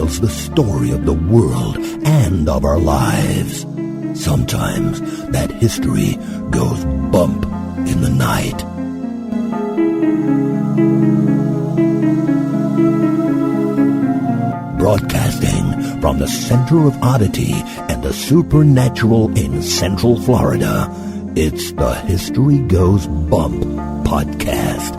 tells the story of the world and of our lives. Sometimes that history goes bump in the night. Broadcasting from the center of oddity and the supernatural in Central Florida, it's the History Goes Bump podcast.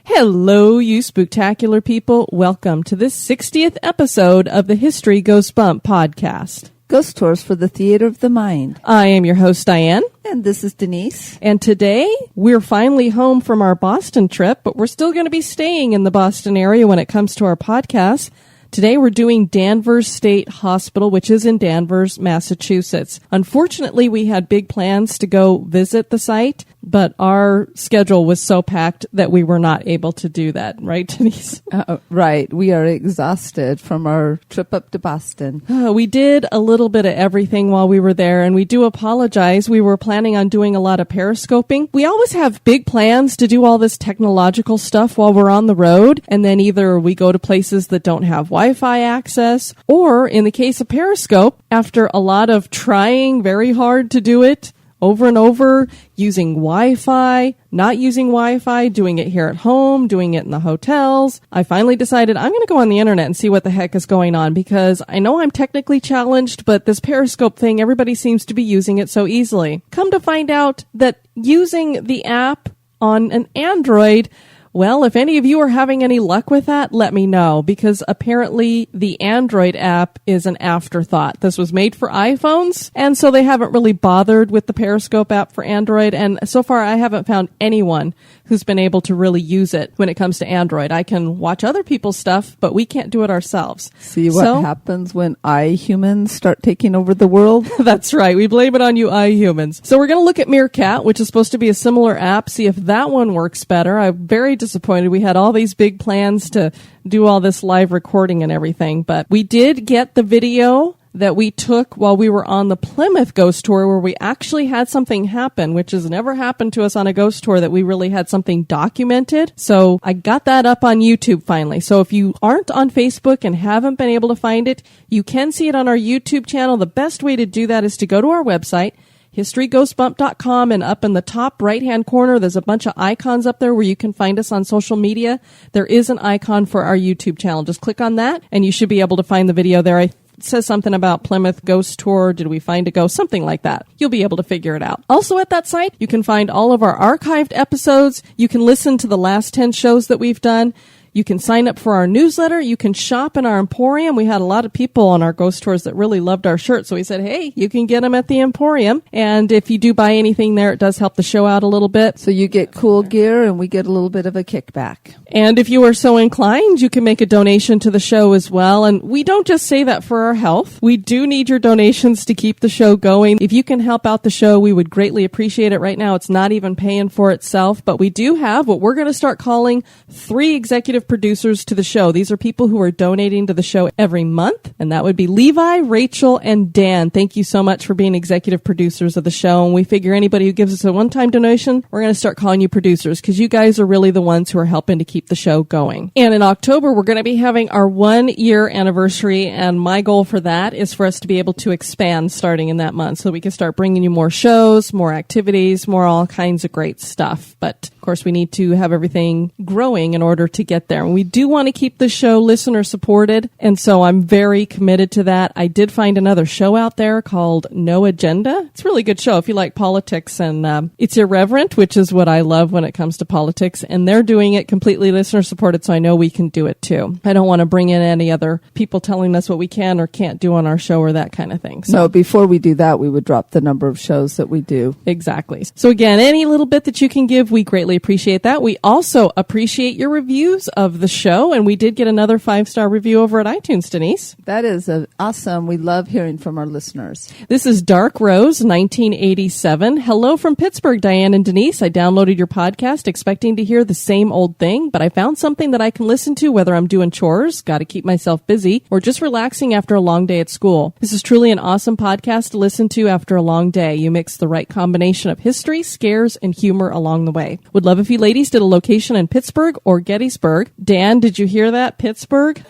Hello, you spooktacular people. Welcome to this 60th episode of the History Goes Bump podcast. Ghost Tours for the Theater of the Mind. I am your host, Diane. And this is Denise. And today, we're finally home from our Boston trip, but we're still going to be staying in the Boston area when it comes to our podcast. Today, we're doing Danvers State Hospital, which is in Danvers, Massachusetts. Unfortunately, we had big plans to go visit the site, but our schedule was so packed that we were not able to do that. Right, Denise? Right. We are exhausted from our trip up to Boston. We did a little bit of everything while we were there, and we do apologize. We were planning on doing a lot of periscoping. We always have big plans to do all this technological stuff while we're on the road, and then either we go to places that don't have Wi-Fi access, or in the case of Periscope, after a lot of trying very hard to do it over and over, using Wi-Fi, not using Wi-Fi, doing it here at home, doing it in the hotels, I finally decided I'm going to go on the internet and see what the heck is going on, because I know I'm technically challenged, but this Periscope thing, everybody seems to be using it so easily. Come to find out that using the app on an Android, well, if any of you are having any luck with that, let me know, because apparently the Android app is an afterthought. This was made for iPhones, and so they haven't really bothered with the Periscope app for Android, and so far I haven't found anyone who's been able to really use it when it comes to Android. I can watch other people's stuff, but we can't do it ourselves. See what happens when humans start taking over the world? That's right. We blame it on you humans. So we're going to look at Meerkat, which is supposed to be a similar app, see if that one works better. I'm very disappointed. We had all these big plans to do all this live recording and everything, but we did get the video that we took while we were on the Plymouth ghost tour, where we actually had something happen, which has never happened to us on a ghost tour, that we really had something documented. So I got that up on YouTube finally. So if you aren't on Facebook and haven't been able to find it, you can see it on our YouTube channel. The best way to do that is to go to our website, historyghostbump.com, and up in the top right-hand corner, there's a bunch of icons up there where you can find us on social media. There is an icon for our YouTube channel. Just click on that, and you should be able to find the video there. It says something about Plymouth Ghost Tour. Did we find a ghost? Something like that. You'll be able to figure it out. Also at that site, you can find all of our archived episodes. You can listen to the last 10 shows that we've done. You can sign up for our newsletter. You can shop in our Emporium. We had a lot of people on our ghost tours that really loved our shirts. So we said, hey, you can get them at the Emporium. And if you do buy anything there, it does help the show out a little bit. So you get cool gear and we get a little bit of a kickback. And if you are so inclined, you can make a donation to the show as well. And we don't just say that for our health. We do need your donations to keep the show going. If you can help out the show, we would greatly appreciate it. Right now, it's not even paying for itself. But we do have what we're going to start calling 3 executive producers to the show. These are people who are donating to the show every month, and that would be Levi, Rachel, and Dan. Thank you so much for being executive producers of the show, and we figure anybody who gives us a one-time donation, we're going to start calling you producers, because you guys are really the ones who are helping to keep the show going. And in October, we're going to be having our 1-year anniversary, and my goal for that is for us to be able to expand starting in that month, so we can start bringing you more shows, more activities, more all kinds of great stuff. But of course, we need to have everything growing in order to get there. And we do want to keep the show listener supported, and so I'm very committed to that. I did find another show out there called No Agenda. It's a really good show if you like politics, and it's irreverent, which is what I love when it comes to politics, and they're doing it completely listener supported, so I know we can do it too. I don't want to bring in any other people telling us what we can or can't do on our show or that kind of thing. So, no, before we do that, we would drop the number of shows that we do. Exactly. So again, any little bit that you can give, we greatly appreciate that. We also appreciate your reviews of of the show, and we did get another 5-star review over at iTunes, Denise. That is awesome. We love hearing from our listeners. This is Dark Rose, 1987. Hello from Pittsburgh, Diane and Denise. I downloaded your podcast expecting to hear the same old thing, but I found something that I can listen to whether I'm doing chores, got to keep myself busy, or just relaxing after a long day at school. This is truly an awesome podcast to listen to after a long day. You mix the right combination of history, scares, and humor along the way. Would love if you ladies did a location in Pittsburgh or Gettysburg. Dan, did you hear that? Pittsburgh?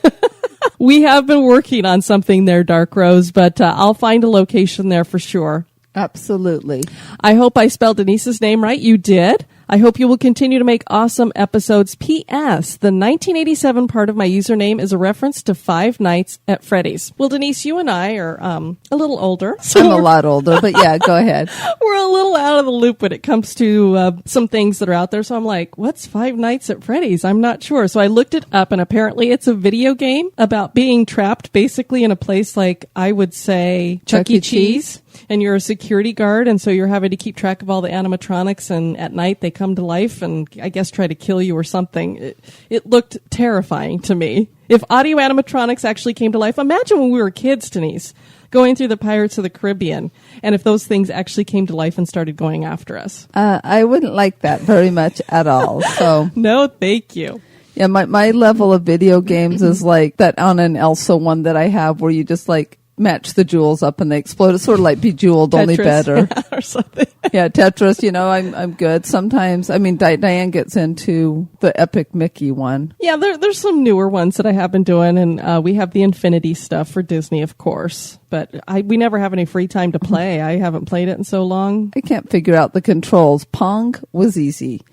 We have been working on something there, Dark Rose, but I'll find a location there for sure. Absolutely. I hope I spelled Denise's name right. You did. I hope you will continue to make awesome episodes. P.S. The 1987 part of my username is a reference to Five Nights at Freddy's. Well, Denise, you and I are a little older. So I'm a lot older, but yeah, go ahead. We're a little out of the loop when it comes to some things that are out there. So I'm like, what's Five Nights at Freddy's? I'm not sure. So I looked it up, and apparently it's a video game about being trapped basically in a place like, I would say, Chuck E. Cheese. And you're a security guard, and so you're having to keep track of all the animatronics, and at night they come to life and I guess try to kill you or something. It looked terrifying to me. If audio animatronics actually came to life, imagine when we were kids, Denise, going through the Pirates of the Caribbean, and if those things actually came to life and started going after us. I wouldn't like that very much at all. So no, thank you. Yeah, my level of video games is like that on an Elsa one that I have where you just like match the jewels up and they explode. It's sort of like Bejeweled, Tetris, only better. Yeah, or something. Yeah, Tetris, I'm good. Sometimes, Diane gets into the Epic Mickey one. Yeah, there's some newer ones that I have been doing, and we have the Infinity stuff for Disney, of course. But we never have any free time to play. I haven't played it in so long. I can't figure out the controls. Pong was easy.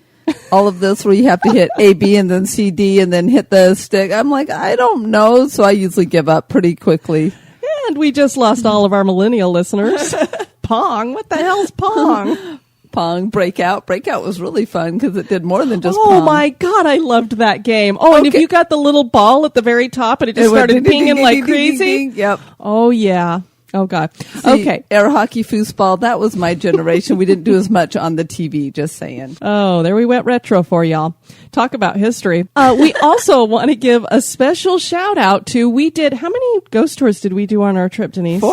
All of this where you have to hit A, B, and then C, D, and then hit the stick. I'm like, I don't know. So I usually give up pretty quickly. And we just lost all of our millennial listeners. Pong? What the hell's Pong? Pong, Breakout. Breakout was really fun because it did more than just Pong. Pong. Oh my God, I loved that game. Oh, and if you got the little ball at the very top and it just started pinging like crazy. Yep. Oh yeah. Oh God. See, okay. Air hockey, foosball, that was my generation. We didn't do as much on the TV, just saying. Oh, there we went retro for y'all. Talk about history. We also want to give a special shout out to, how many ghost tours did we do on our trip, Denise?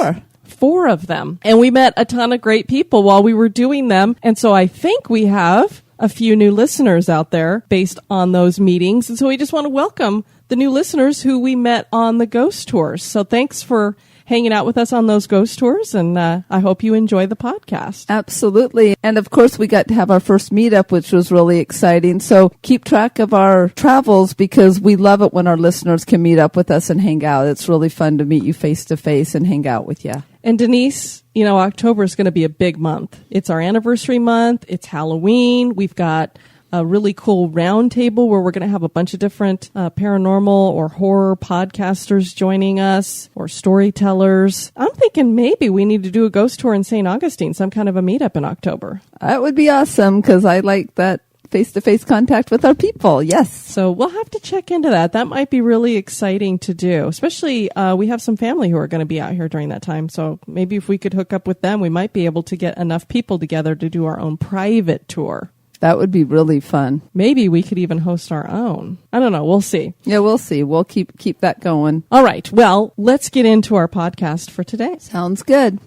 4 of them. And we met a ton of great people while we were doing them. And so I think we have a few new listeners out there based on those meetings. And so we just want to welcome the new listeners who we met on the ghost tours. So thanks for hanging out with us on those ghost tours, and I hope you enjoy the podcast. Absolutely. And of course, we got to have our first meetup, which was really exciting. So keep track of our travels because we love it when our listeners can meet up with us and hang out. It's really fun to meet you face to face and hang out with you. And Denise, October is going to be a big month. It's our anniversary month. It's Halloween. We've got a really cool round table where we're going to have a bunch of different paranormal or horror podcasters joining us or storytellers. I'm thinking maybe we need to do a ghost tour in St. Augustine, some kind of a meetup in October. That would be awesome because I like that face-to-face contact with our people. Yes. So we'll have to check into that. That might be really exciting to do, especially we have some family who are going to be out here during that time. So maybe if we could hook up with them, we might be able to get enough people together to do our own private tour. That would be really fun. Maybe we could even host our own. I don't know. We'll see. Yeah, we'll see. We'll keep that going. All right. Well, let's get into our podcast for today. Sounds good.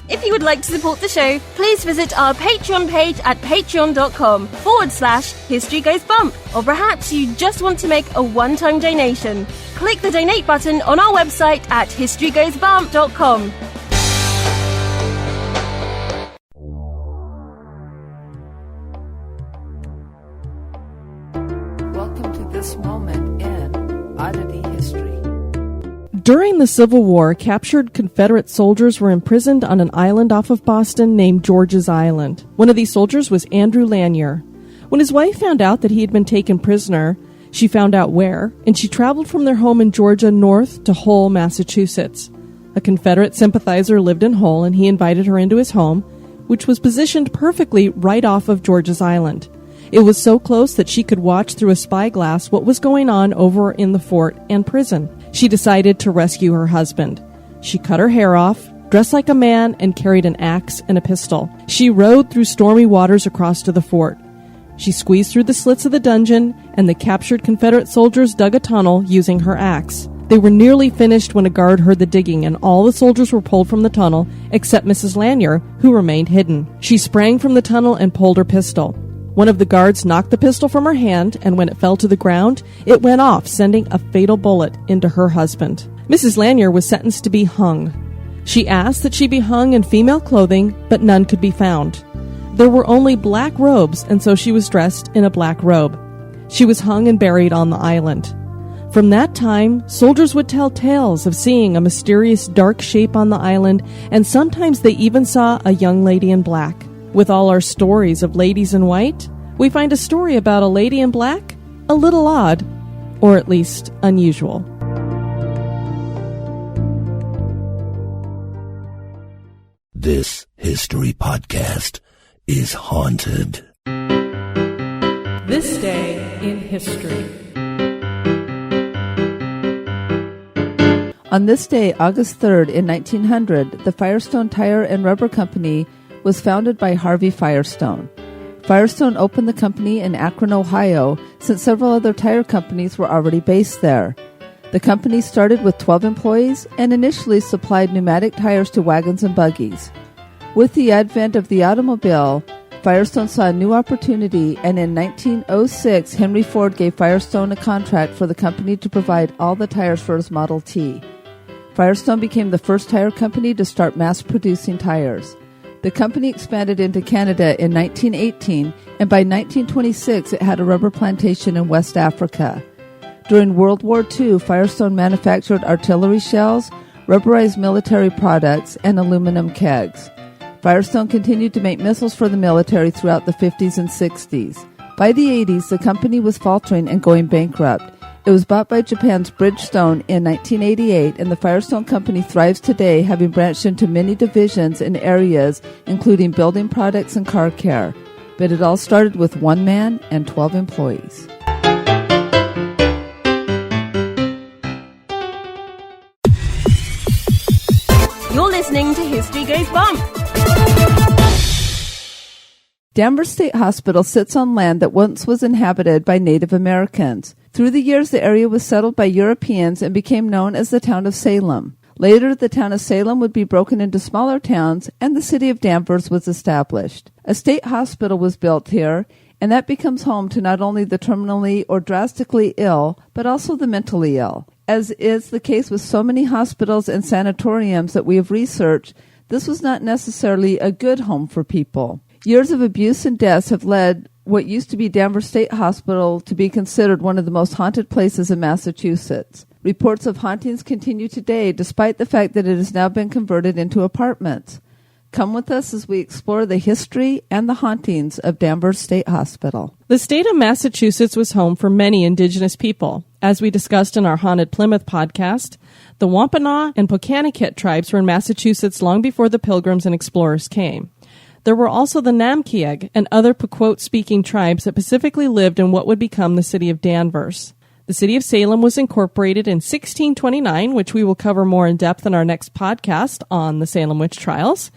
If you would like to support the show, please visit our Patreon page at patreon.com/History Goes Bump. Or perhaps you just want to make a one-time donation. Click the donate button on our website at historygoesbump.com. Welcome to this moment in Oddity history. During the Civil War, captured Confederate soldiers were imprisoned on an island off of Boston named George's Island. One of these soldiers was Andrew Lanier. When his wife found out that he had been taken prisoner, she found out where, and she traveled from their home in Georgia north to Hull, Massachusetts. A Confederate sympathizer lived in Hull, and he invited her into his home, which was positioned perfectly right off of George's Island. It was so close that she could watch through a spyglass what was going on over in the fort and prison. She decided to rescue her husband. She cut her hair off, dressed like a man, and carried an axe and a pistol. She rode through stormy waters across to the fort. She squeezed through the slits of the dungeon, and the captured Confederate soldiers dug a tunnel using her axe. They were nearly finished when a guard heard the digging, and all the soldiers were pulled from the tunnel, except Mrs. Lanier, who remained hidden. She sprang from the tunnel and pulled her pistol. One of the guards knocked the pistol from her hand, and when it fell to the ground, it went off, sending a fatal bullet into her husband. Mrs. Lanier was sentenced to be hung. She asked that she be hung in female clothing, but none could be found. There were only black robes, and so she was dressed in a black robe. She was hung and buried on the island. From that time, soldiers would tell tales of seeing a mysterious dark shape on the island, and sometimes they even saw a young lady in black. With all our stories of ladies in white, we find a story about a lady in black a little odd, or at least unusual. This history podcast is haunted. This day in history. On this day, August 3rd, in 1900, the Firestone Tire and Rubber Company was founded by Harvey Firestone. Firestone opened the company in Akron, Ohio, since several other tire companies were already based there. The company started with 12 employees and initially supplied pneumatic tires to wagons and buggies. With the advent of the automobile, Firestone saw a new opportunity, and in 1906, Henry Ford gave Firestone a contract for the company to provide all the tires for his Model T. Firestone became the first tire company to start mass-producing tires. The company expanded into Canada in 1918, and by 1926 it had a rubber plantation in West Africa. During World War II, Firestone manufactured artillery shells, rubberized military products, and aluminum kegs. Firestone continued to make missiles for the military throughout the 50s and 60s. By the 80s, the company was faltering and going bankrupt. It was bought by Japan's Bridgestone in 1988, and the Firestone Company thrives today, having branched into many divisions in areas including building products and car care. But it all started with one man and 12 employees. You're listening to History Goes Bump. Danvers State Hospital sits on land that once was inhabited by Native Americans. Through the years, the area was settled by Europeans and became known as the town of Salem. Later, the town of Salem would be broken into smaller towns, and the city of Danvers was established. A state hospital was built here, and that becomes home to not only the terminally or drastically ill, but also the mentally ill. As is the case with so many hospitals and sanatoriums that we have researched, this was not necessarily a good home for people. Years of abuse and deaths have led what used to be Danvers State Hospital to be considered one of the most haunted places in Massachusetts. Reports of hauntings continue today, despite the fact that it has now been converted into apartments. Come with us as we explore the history and the hauntings of Danvers State Hospital. The state of Massachusetts was home for many indigenous people. As we discussed in our Haunted Plymouth podcast, the Wampanoag and Pokanoket tribes were in Massachusetts long before the Pilgrims and explorers came. There were also the Namkieg and other Pequot-speaking tribes that specifically lived in what would become the city of Danvers. The city of Salem was incorporated in 1629, which we will cover more in depth in our next podcast on the Salem witch trials.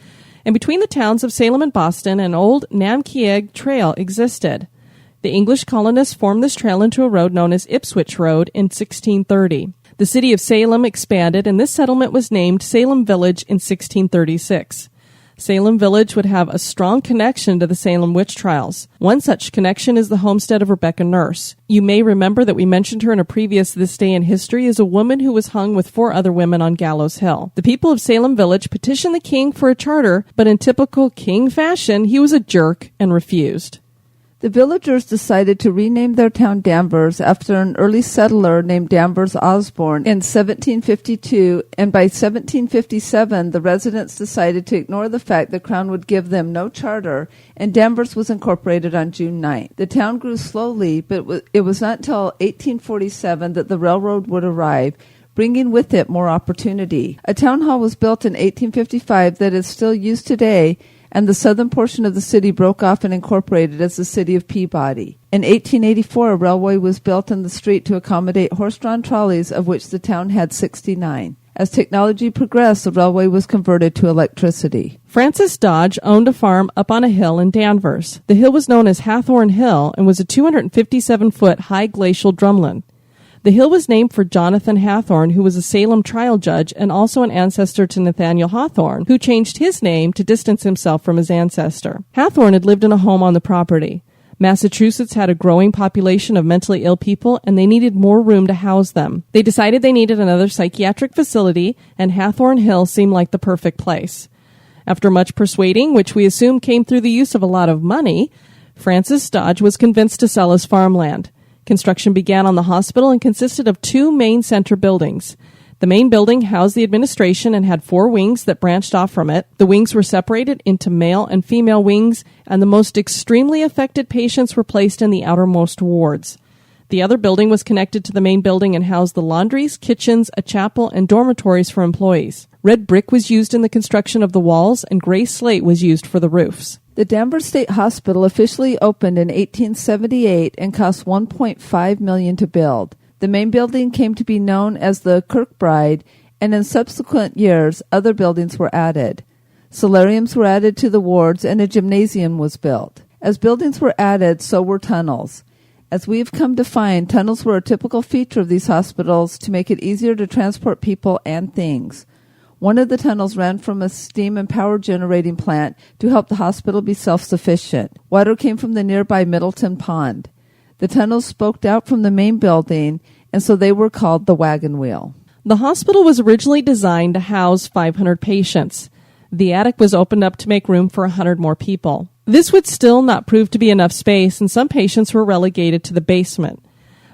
And between the towns of Salem and Boston, an old Namkieg trail existed. The English colonists formed this trail into a road known as Ipswich Road in 1630. The city of Salem expanded, and this settlement was named Salem Village in 1636. Salem Village would have a strong connection to the Salem witch trials. One such connection is the homestead of Rebecca Nurse. You may remember that we mentioned her in a previous This Day in History as a woman who was hung with 4 other women on Gallows Hill. The people of Salem Village petitioned the king for a charter, but in typical king fashion, he was a jerk and refused. The villagers decided to rename their town Danvers after an early settler named Danvers Osborne in 1752, and by 1757 the residents decided to ignore the fact the Crown would give them no charter, and Danvers was incorporated on June 9th. The town grew slowly, but it was not until 1847 that the railroad would arrive, bringing with it more opportunity. A town hall was built in 1855 that is still used today and the southern portion of the city broke off and incorporated as the city of Peabody. In 1884, a railway was built in the street to accommodate horse-drawn trolleys, of which the town had 69. As technology progressed, the railway was converted to electricity. Francis Dodge owned a farm up on a hill in Danvers. The hill was known as Hathorne Hill and was a 257-foot high glacial drumlin. The hill was named for Jonathan Hathorne, who was a Salem trial judge and also an ancestor to Nathaniel Hawthorne, who changed his name to distance himself from his ancestor. Hathorne had lived in a home on the property. Massachusetts had a growing population of mentally ill people, and they needed more room to house them. They decided they needed another psychiatric facility, and Hathorne Hill seemed like the perfect place. After much persuading, which we assume came through the use of a lot of money, Francis Dodge was convinced to sell his farmland. Construction began on the hospital and consisted of 2 main center buildings. The main building housed the administration and had 4 wings that branched off from it. The wings were separated into male and female wings, and the most extremely affected patients were placed in the outermost wards. The other building was connected to the main building and housed the laundries, kitchens, a chapel, and dormitories for employees. Red brick was used in the construction of the walls, and gray slate was used for the roofs. The Danvers State Hospital officially opened in 1878 and cost $1.5 million to build. The main building came to be known as the Kirkbride, and in subsequent years, other buildings were added. Solariums were added to the wards, and a gymnasium was built. As buildings were added, so were tunnels. As we have come to find, tunnels were a typical feature of these hospitals to make it easier to transport people and things. One of the tunnels ran from a steam and power generating plant to help the hospital be self-sufficient. Water came from the nearby Middleton Pond. The tunnels spoked out from the main building, and so they were called the wagon wheel. The hospital was originally designed to house 500 patients. The attic was opened up to make room for 100 more people. This would still not prove to be enough space, and some patients were relegated to the basement.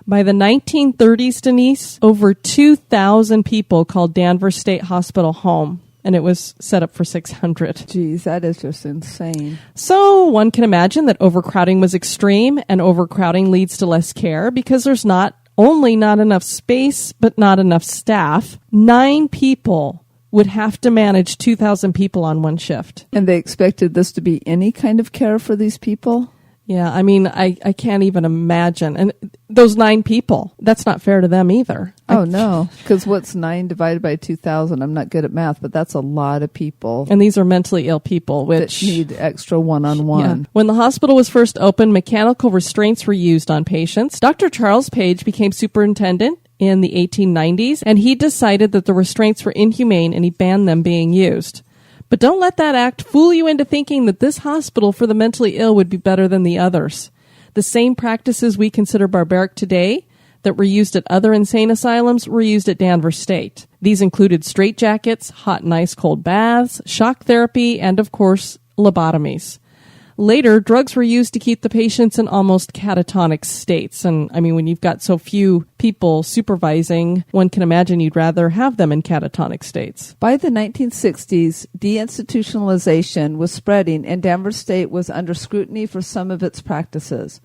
By the 1930s, Denise, over 2,000 people called Danvers State Hospital home, and it was set up for 600. Geez, that is just insane. So one can imagine that overcrowding was extreme, and overcrowding leads to less care because there's not only not enough space, but not enough staff. 9 people would have to manage 2,000 people on one shift. And they expected this to be any kind of care for these people? Yeah, I mean, I can't even imagine. And those 9 people, that's not fair to them either. Oh, no, because what's 9 divided by 2,000? I'm not good at math, but that's a lot of people. And these are mentally ill people, which that need extra one-on-one. Yeah. When the hospital was first opened, mechanical restraints were used on patients. Dr. Charles Page became superintendent in the 1890s, and he decided that the restraints were inhumane, and he banned them being used. But don't let that act fool you into thinking that this hospital for the mentally ill would be better than the others. The same practices we consider barbaric today that were used at other insane asylums were used at Danvers State. These included straitjackets, hot and ice cold baths, shock therapy, and, of course, lobotomies. Later, drugs were used to keep the patients in almost catatonic states. And, I mean, when you've got so few people supervising, one can imagine you'd rather have them in catatonic states. By the 1960s, deinstitutionalization was spreading, and Danvers State was under scrutiny for some of its practices.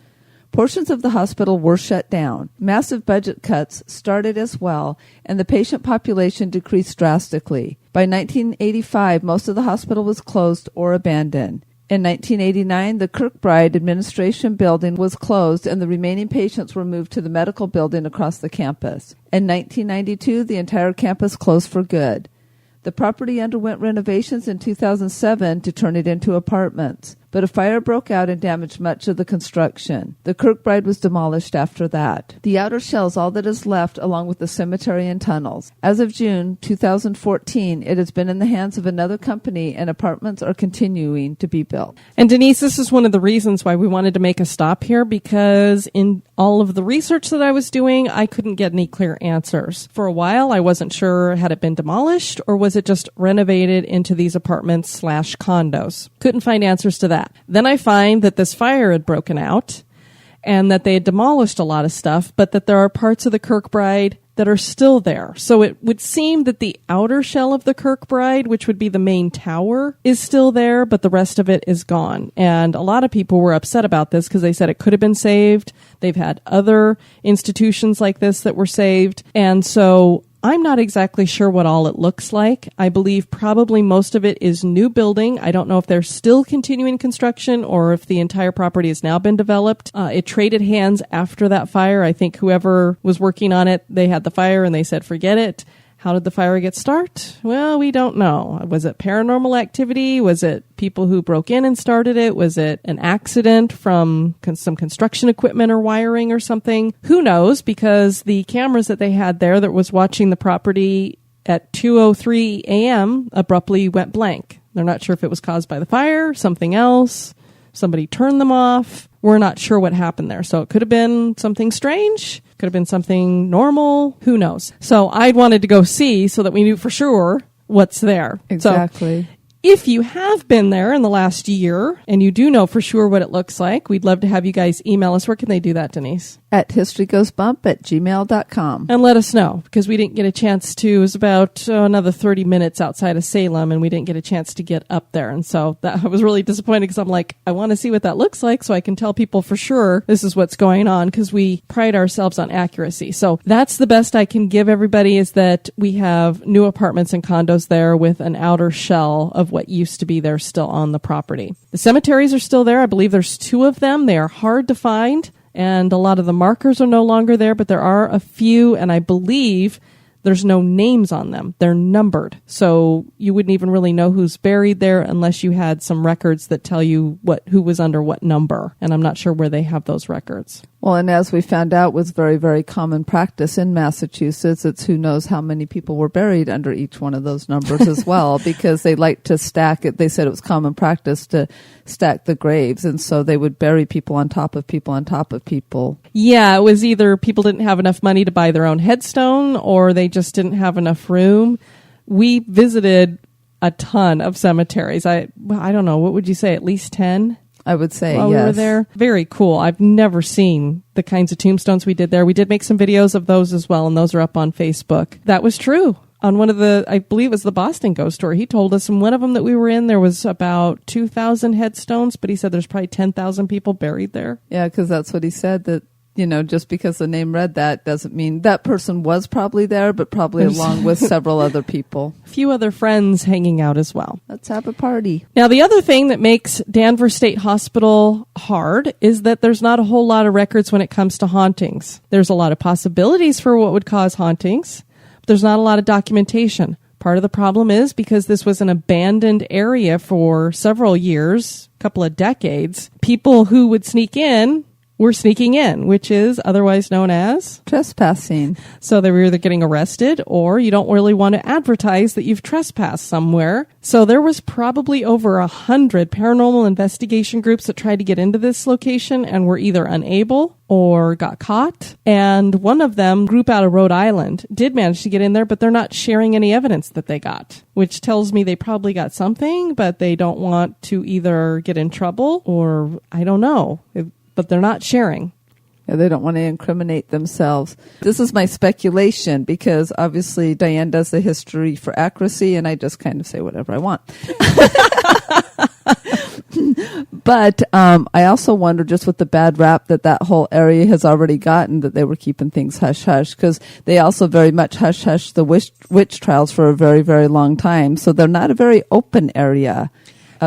Portions of the hospital were shut down. Massive budget cuts started as well, and the patient population decreased drastically. By 1985, most of the hospital was closed or abandoned. In 1989, the Kirkbride Administration Building was closed, and the remaining patients were moved to the medical building across the campus. In 1992, the entire campus closed for good. The property underwent renovations in 2007 to turn it into apartments, but a fire broke out and damaged much of the construction. The Kirkbride was demolished after that. The outer shell is all that is left, along with the cemetery and tunnels. As of June 2014, it has been in the hands of another company, and apartments are continuing to be built. And Denise, this is one of the reasons why we wanted to make a stop here, because in all of the research that I was doing, I couldn't get any clear answers. For a while, I wasn't sure had it been demolished or was it just renovated into these apartments/condos. Couldn't find answers to that. Then I find that this fire had broken out and that they had demolished a lot of stuff, but that there are parts of the Kirkbride that are still there. So it would seem that the outer shell of the Kirkbride, which would be the main tower, is still there, but the rest of it is gone. And a lot of people were upset about this because they said it could have been saved. They've had other institutions like this that were saved. And so I'm not exactly sure what all it looks like. I believe probably most of it is new building. I don't know if they're still continuing construction or if the entire property has now been developed. It traded hands after that fire. I think whoever was working on it, they had the fire and they said, forget it. How did the fire get started? Well, we don't know. Was it paranormal activity? Was it people who broke in and started it? Was it an accident from some construction equipment or wiring or something? Who knows? Because the cameras that they had there that was watching the property at 2:03 a.m. abruptly went blank. They're not sure if it was caused by the fire, something else. Somebody turned them off. We're not sure what happened there. So it could have been something strange. Could have been something normal. Who knows? So I wanted to go see so that we knew for sure what's there. Exactly. So if you have been there in the last year and you do know for sure what it looks like, we'd love to have you guys email us. Where can they do that, Denise? At historygoesbump@gmail.com. And let us know, because we didn't get a chance to. It was about another 30 minutes outside of Salem, and we didn't get a chance to get up there. And so I was really disappointed, because I'm like, I want to see what that looks like so I can tell people for sure this is what's going on, because we pride ourselves on accuracy. So that's the best I can give everybody, is that we have new apartments and condos there with an outer shell of what used to be there still on the property. The cemeteries are still there. I believe there's 2 of them. They are hard to find. And a lot of the markers are no longer there, but there are a few, and I believe there's no names on them. They're numbered. So you wouldn't even really know who's buried there unless you had some records that tell you who was under what number. And I'm not sure where they have those records. Well, and as we found out was very, very common practice in Massachusetts, it's who knows how many people were buried under each one of those numbers as well, because they like to stack it. They said it was common practice to stack the graves, and so they would bury people on top of people on top of people. Yeah, it was either people didn't have enough money to buy their own headstone, or they just didn't have enough room. We visited a ton of cemeteries. I don't know, what would you say, at least 10? I would say, while yes. We were there. Very cool. I've never seen the kinds of tombstones we did there. We did make some videos of those as well, and those are up on Facebook. That was true. On one of the, I believe it was the Boston Ghost Tour, he told us in one of them that we were in, there was about 2,000 headstones, but he said there's probably 10,000 people buried there. Yeah, because that's what he said, that, you know, just because the name read that doesn't mean that person was probably there, but probably along with several other people. A few other friends hanging out as well. Let's have a party. Now, the other thing that makes Danvers State Hospital hard is that there's not a whole lot of records when it comes to hauntings. There's a lot of possibilities for what would cause hauntings, but there's not a lot of documentation. Part of the problem is because this was an abandoned area for several years, a couple of decades, people who would sneak in were sneaking in, which is otherwise known as trespassing. So they were either getting arrested, or you don't really want to advertise that you've trespassed somewhere. So there was probably over 100 paranormal investigation groups that tried to get into this location and were either unable or got caught. And one of them, group out of Rhode Island, did manage to get in there, but they're not sharing any evidence that they got, which tells me they probably got something, but they don't want to either get in trouble or I don't know. But they're not sharing. Yeah, they don't want to incriminate themselves. This is my speculation, because obviously Diane does the history for accuracy, and I just kind of say whatever I want. But I also wonder, just with the bad rap that whole area has already gotten, that they were keeping things hush-hush, because they also very much hush-hush the witch trials for a very, very long time. So they're not a very open area.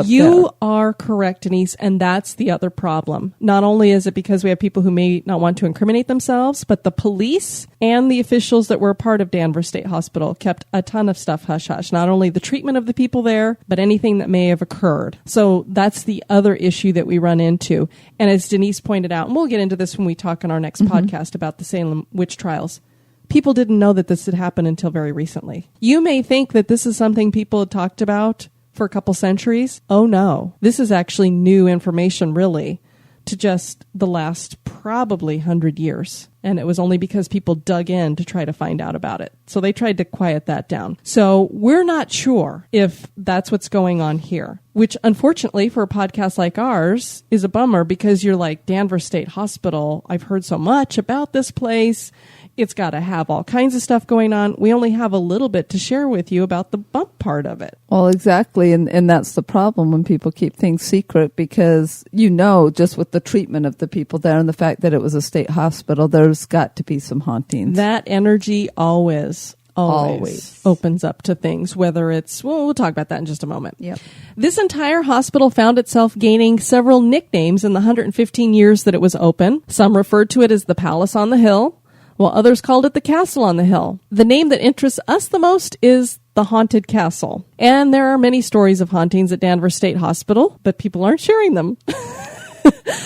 You are correct, Denise, and that's the other problem. Not only is it because we have people who may not want to incriminate themselves, but the police and the officials that were a part of Danvers State Hospital kept a ton of stuff hush-hush. Not only the treatment of the people there, but anything that may have occurred. So that's the other issue that we run into. And as Denise pointed out, and we'll get into this when we talk on our next podcast about the Salem witch trials, people didn't know that this had happened until very recently. You may think that this is something people had talked about for a couple centuries. Oh no, this is actually new information, really, to just the last probably 100 years. And it was only because people dug in to try to find out about it. So they tried to quiet that down. So we're not sure if that's what's going on here, which unfortunately for a podcast like ours is a bummer, because you're like, Danvers State Hospital, I've heard so much about this place. It's got to have all kinds of stuff going on. We only have a little bit to share with you about the bump part of it. Well, exactly. And that's the problem when people keep things secret, because, you know, just with the treatment of the people there and the fact that it was a state hospital, there's got to be some hauntings. That energy always always opens up to things, whether it's, well, we'll talk about that in just a moment. Yep. This entire hospital found itself gaining several nicknames in the 115 years that it was open. Some referred to it as the Palace on the Hill, while others called it the Castle on the Hill. The name that interests us the most is the Haunted Castle. And there are many stories of hauntings at Danvers State Hospital, but people aren't sharing them.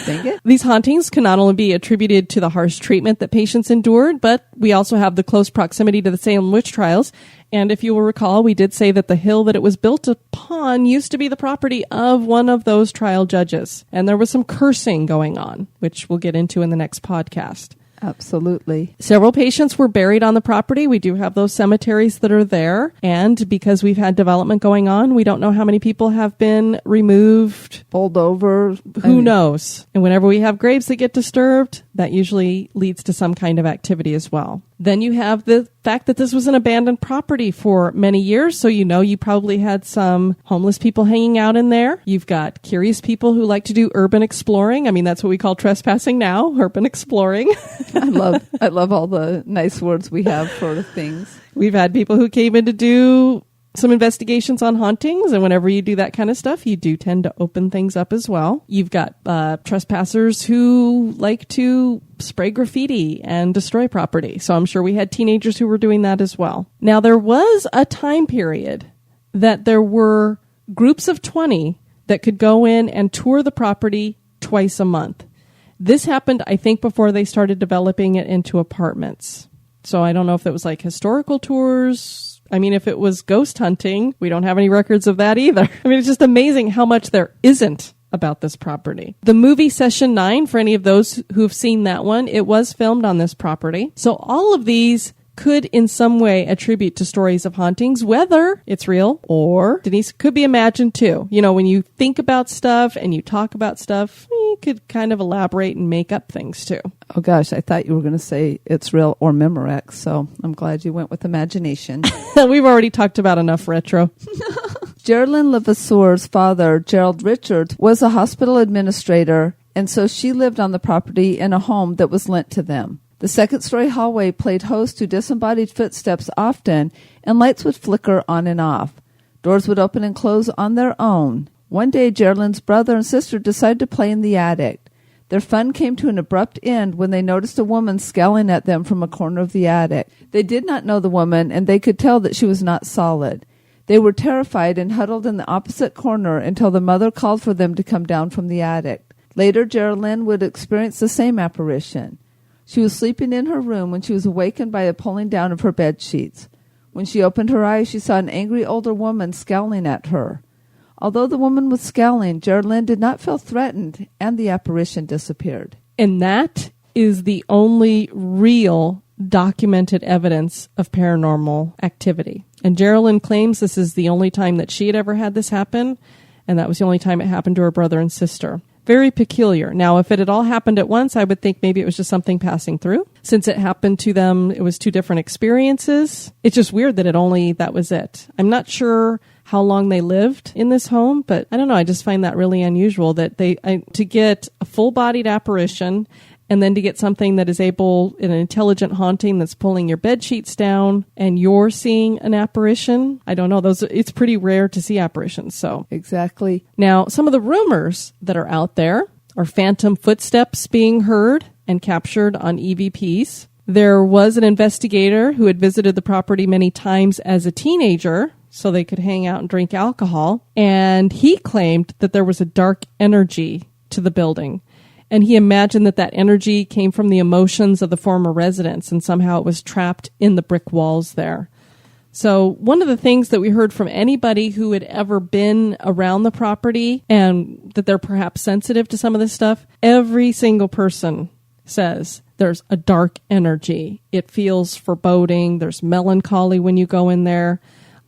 Dang it. These hauntings can not only be attributed to the harsh treatment that patients endured, but we also have the close proximity to the Salem witch trials. And if you will recall, we did say that the hill that it was built upon used to be the property of one of those trial judges. And there was some cursing going on, which we'll get into in the next podcast. Absolutely. Several patients were buried on the property. We do have those cemeteries that are there. And because we've had development going on, we don't know how many people have been removed. Bowled over. Who knows? And whenever we have graves that get disturbed, that usually leads to some kind of activity as well. Then you have the fact that this was an abandoned property for many years. So, you probably had some homeless people hanging out in there. You've got curious people who like to do urban exploring. I mean, that's what we call trespassing now, urban exploring. I love all the nice words we have for things. We've had people who came in to do some investigations on hauntings, and whenever you do that kind of stuff, you do tend to open things up as well. You've got trespassers who like to spray graffiti and destroy property. So I'm sure we had teenagers who were doing that as well. Now, there was a time period that there were groups of 20 that could go in and tour the property twice a month. This happened, I think, before they started developing it into apartments. So I don't know if it was like historical tours. I mean, if it was ghost hunting, we don't have any records of that either. I mean, it's just amazing how much there isn't about this property. The movie Session 9, for any of those who've seen that one, it was filmed on this property. So all of these could in some way attribute to stories of hauntings, whether it's real or, Denise, could be imagined too. When you think about stuff and you talk about stuff, you could kind of elaborate and make up things too. Oh gosh, I thought you were going to say it's real or Memorex, so I'm glad you went with imagination. We've already talked about enough retro. Geraldine Levasseur's father, Gerald Richards, was a hospital administrator, and so she lived on the property in a home that was lent to them. The second-story hallway played host to disembodied footsteps often, and lights would flicker on and off. Doors would open and close on their own. One day, Geraldine's brother and sister decided to play in the attic. Their fun came to an abrupt end when they noticed a woman scowling at them from a corner of the attic. They did not know the woman, and they could tell that she was not solid. They were terrified and huddled in the opposite corner until the mother called for them to come down from the attic. Later, Geraldine would experience the same apparition. She was sleeping in her room when she was awakened by a pulling down of her bed sheets. When she opened her eyes, she saw an angry older woman scowling at her. Although the woman was scowling, Geraldine did not feel threatened, and the apparition disappeared. And that is the only real documented evidence of paranormal activity. And Geraldine claims this is the only time that she had ever had this happen, and that was the only time it happened to her brother and sister. Very peculiar. Now, if it had all happened at once, I would think maybe it was just something passing through. Since it happened to them, it was two different experiences. It's just weird that that was it. I'm not sure how long they lived in this home, but I don't know. I just find that really unusual that to get a full-bodied apparition and then to get something that is an intelligent haunting that's pulling your bed sheets down and you're seeing an apparition. I don't know. It's pretty rare to see apparitions. So exactly. Now, some of the rumors that are out there are phantom footsteps being heard and captured on EVPs. There was an investigator who had visited the property many times as a teenager so they could hang out and drink alcohol. And he claimed that there was a dark energy to the building. And he imagined that energy came from the emotions of the former residents, and somehow it was trapped in the brick walls there. So one of the things that we heard from anybody who had ever been around the property and that they're perhaps sensitive to some of this stuff, every single person says there's a dark energy. It feels foreboding. There's melancholy when you go in there.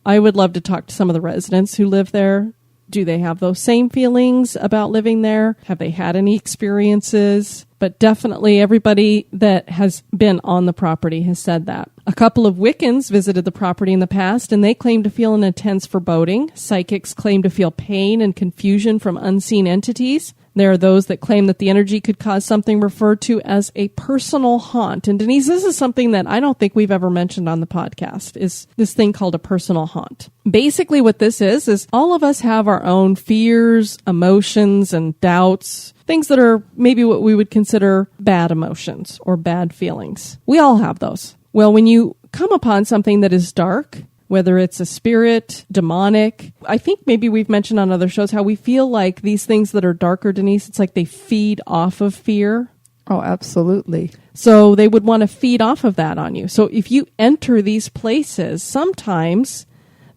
I would love to talk to some of the residents who live there. Do they have those same feelings about living there? Have they had any experiences? But definitely everybody that has been on the property has said that. A couple of Wiccans visited the property in the past, and they claim to feel an intense foreboding. Psychics claim to feel pain and confusion from unseen entities. There are those that claim that the energy could cause something referred to as a personal haunt. And Denise, this is something that I don't think we've ever mentioned on the podcast, is this thing called a personal haunt. Basically what this is all of us have our own fears, emotions, and doubts, things that are maybe what we would consider bad emotions or bad feelings. We all have those. Well, when you come upon something that is dark, whether it's a spirit, demonic, I think maybe we've mentioned on other shows how we feel like these things that are darker, Denise, it's like they feed off of fear. Oh, absolutely. So they would want to feed off of that on you. So if you enter these places, sometimes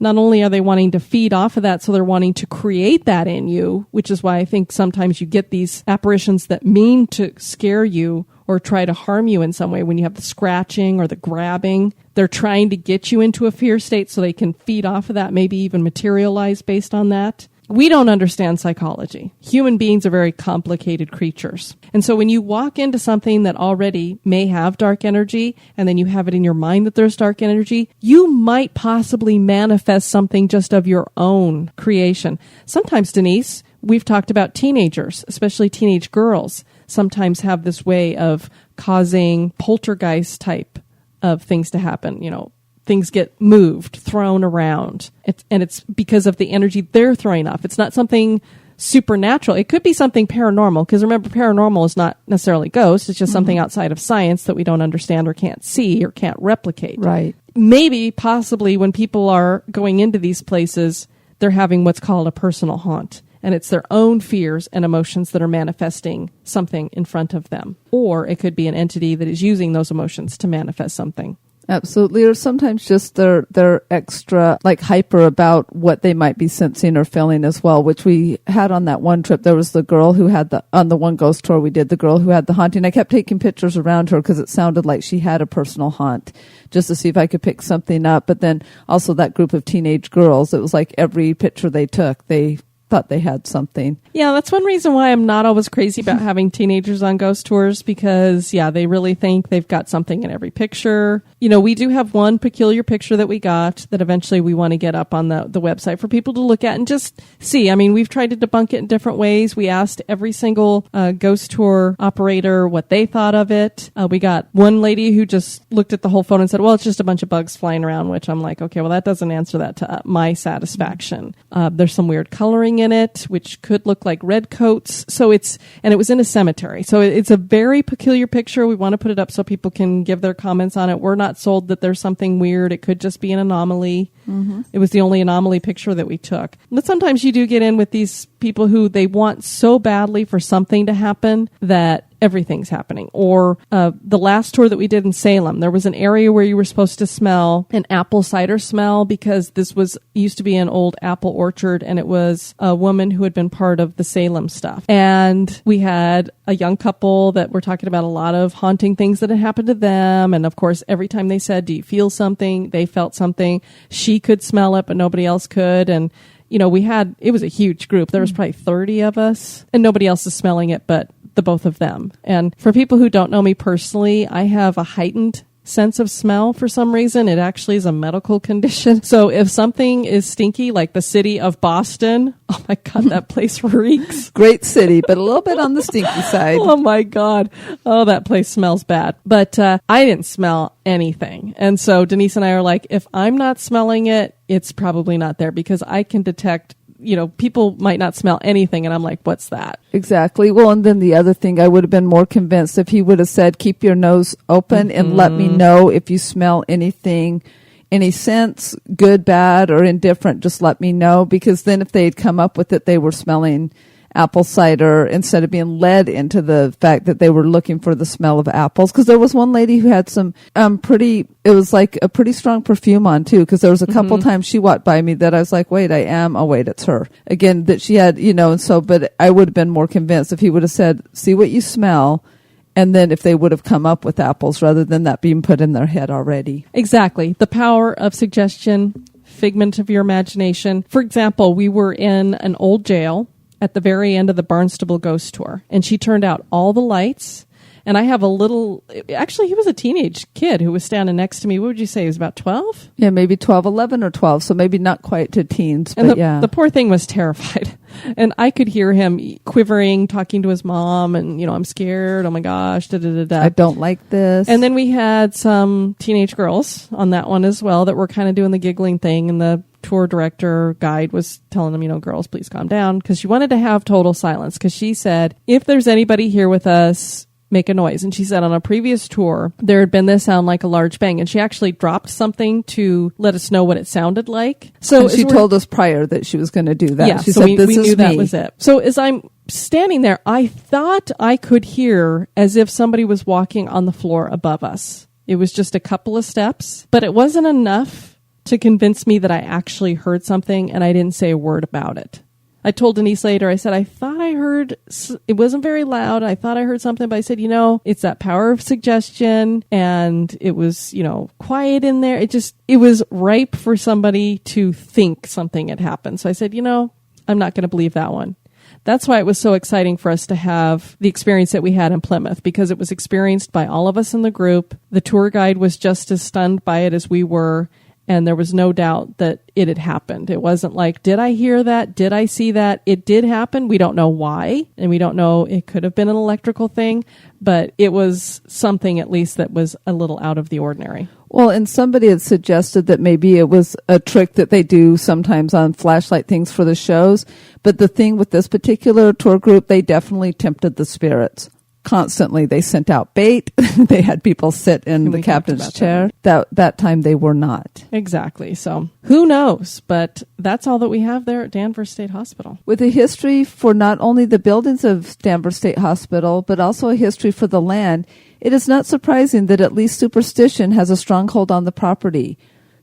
not only are they wanting to feed off of that, so they're wanting to create that in you, which is why I think sometimes you get these apparitions that mean to scare you or try to harm you in some way. When you have the scratching or the grabbing, they're trying to get you into a fear state so they can feed off of that, maybe even materialize based on that. We don't understand psychology. Human beings are very complicated creatures. And so when you walk into something that already may have dark energy, and then you have it in your mind that there's dark energy, you might possibly manifest something just of your own creation. Sometimes, Denise, we've talked about teenagers, especially teenage girls, sometimes have this way of causing poltergeist type of things to happen. You know, things get moved, thrown around. And it's because of the energy they're throwing off. It's not something supernatural. It could be something paranormal, because remember, paranormal is not necessarily ghosts. It's just something outside of science that we don't understand or can't see or can't replicate. Right. Maybe, possibly, when people are going into these places, they're having what's called a personal haunt. And it's their own fears and emotions that are manifesting something in front of them. Or it could be an entity that is using those emotions to manifest something. Absolutely. Or sometimes just they're extra like hyper about what they might be sensing or feeling as well, which we had on that one trip. There was the girl who had on the one ghost tour we did, the girl who had the haunting. I kept taking pictures around her because it sounded like she had a personal haunt, just to see if I could pick something up. But then also that group of teenage girls, it was like every picture they took, they thought they had something. Yeah, that's one reason why I'm not always crazy about having teenagers on ghost tours, because, yeah, they really think they've got something in every picture. You know, we do have one peculiar picture that we got that eventually we want to get up on the website for people to look at and just see. I mean, we've tried to debunk it in different ways. We asked every single ghost tour operator what they thought of it. We got one lady who just looked at the whole photo and said, well, it's just a bunch of bugs flying around, which I'm like, okay, well, that doesn't answer that to my satisfaction. There's some weird coloring in it, which could look like red coats. So it was in a cemetery. So it's a very peculiar picture. We want to put it up so people can give their comments on it. We're not sold that there's something weird. It could just be an anomaly. Mm-hmm. It was the only anomaly picture that we took. But sometimes you do get in with these people who they want so badly for something to happen that everything's happening. Or the last tour that we did in Salem, there was an area where you were supposed to smell an apple cider smell, because this used to be an old apple orchard, and it was a woman who had been part of the Salem stuff. And we had a young couple that were talking about a lot of haunting things that had happened to them. And of course, every time they said, do you feel something? They felt something. She could smell it, but nobody else could. And you know, it was a huge group. There was probably 30 of us, and nobody else is smelling it but the both of them. And for people who don't know me personally, I have a heightened sense of smell for some reason. It actually is a medical condition. So if something is stinky, like the city of Boston, oh my God, that place reeks. Great city, but a little bit on the stinky side. Oh my God. Oh, that place smells bad. But I didn't smell anything. And so Denise and I are like, if I'm not smelling it, it's probably not there, because I can detect, you know, people might not smell anything. And I'm like, what's that? Exactly. Well, and then the other thing, I would have been more convinced if he would have said, keep your nose open and let me know if you smell anything, any scents, good, bad, or indifferent, just let me know. Because then if they had come up with it, they were smelling apple cider instead of being led into the fact that they were looking for the smell of apples. Because there was one lady who had some it was like a pretty strong perfume on too, because there was a couple times she walked by me that I was like, wait, it's her. Again, that she had, you know, and so, but I would have been more convinced if he would have said, see what you smell. And then if they would have come up with apples rather than that being put in their head already. Exactly. The power of suggestion, figment of your imagination. For example, we were in an old jail at the very end of the Barnstable Ghost Tour, and she turned out all the lights, And I have actually, he was a teenage kid who was standing next to me. What would you say? He was about 12? Yeah, maybe 12, 11 or 12. So maybe not quite to teens, and but the poor thing was terrified. And I could hear him quivering, talking to his mom, and, I'm scared. Oh my gosh, da-da-da-da. I don't like this. And then we had some teenage girls on that one as well that were kind of doing the giggling thing, and the tour director guide was telling them, girls, please calm down, because she wanted to have total silence, because she said, if there's anybody here with us, make a noise. And she said on a previous tour, there had been this sound like a large bang, and she actually dropped something to let us know what it sounded like. So and she told us prior that she was going to do that. Yeah, she so said, we this is knew me. That was it. So as I'm standing there, I thought I could hear as if somebody was walking on the floor above us. It was just a couple of steps, but it wasn't enough to convince me that I actually heard something, and I didn't say a word about it. I told Denise later, I said, I thought I heard, it wasn't very loud. I thought I heard something, but I said, it's that power of suggestion, and it was, quiet in there. It was ripe for somebody to think something had happened. So I said, I'm not going to believe that one. That's why it was so exciting for us to have the experience that we had in Plymouth, because it was experienced by all of us in the group. The tour guide was just as stunned by it as we were. And there was no doubt that it had happened. It wasn't like, did I hear that? Did I see that? It did happen. We don't know why. And we don't know, it could have been an electrical thing, but it was something at least that was a little out of the ordinary. Well, and somebody had suggested that maybe it was a trick that they do sometimes on flashlight things for the shows. But the thing with this particular tour group, they definitely tempted the spirits. Constantly, they sent out bait. They had people sit in the captain's chair. That time they were not. Exactly. So who knows? But that's all that we have there at Danvers State Hospital. With a history for not only the buildings of Danvers State Hospital, but also a history for the land, it is not surprising that at least superstition has a stronghold on the property.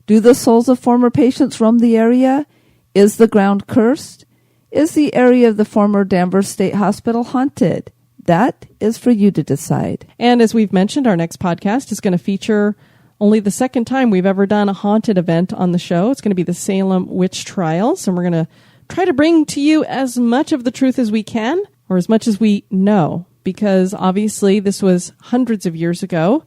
Do the souls of former patients roam the area? Is the ground cursed? Is the area of the former Danvers State Hospital haunted? That is for you to decide. And as we've mentioned, our next podcast is going to feature only the second time we've ever done a haunted event on the show. It's going to be the Salem witch trials, and we're going to try to bring to you as much of the truth as we can, or as much as we know, because obviously this was hundreds of years ago,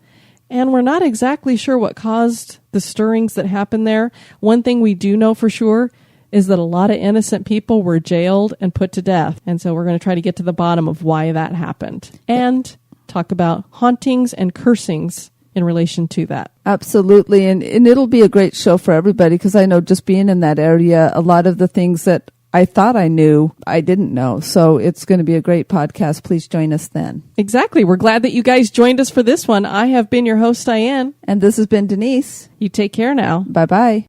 and we're not exactly sure what caused the stirrings that happened there. One thing we do know for sure is that a lot of innocent people were jailed and put to death. And so we're going to try to get to the bottom of why that happened and talk about hauntings and cursings in relation to that. Absolutely. And it'll be a great show for everybody, because I know just being in that area, a lot of the things that I thought I knew, I didn't know. So it's going to be a great podcast. Please join us then. Exactly. We're glad that you guys joined us for this one. I have been your host, Diane. And this has been Denise. You take care now. Bye-bye.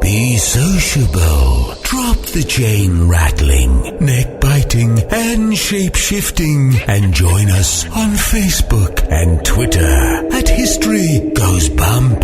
Be sociable. Drop the chain rattling, neck biting, and shape shifting, and join us on Facebook and Twitter at History Goes Bump.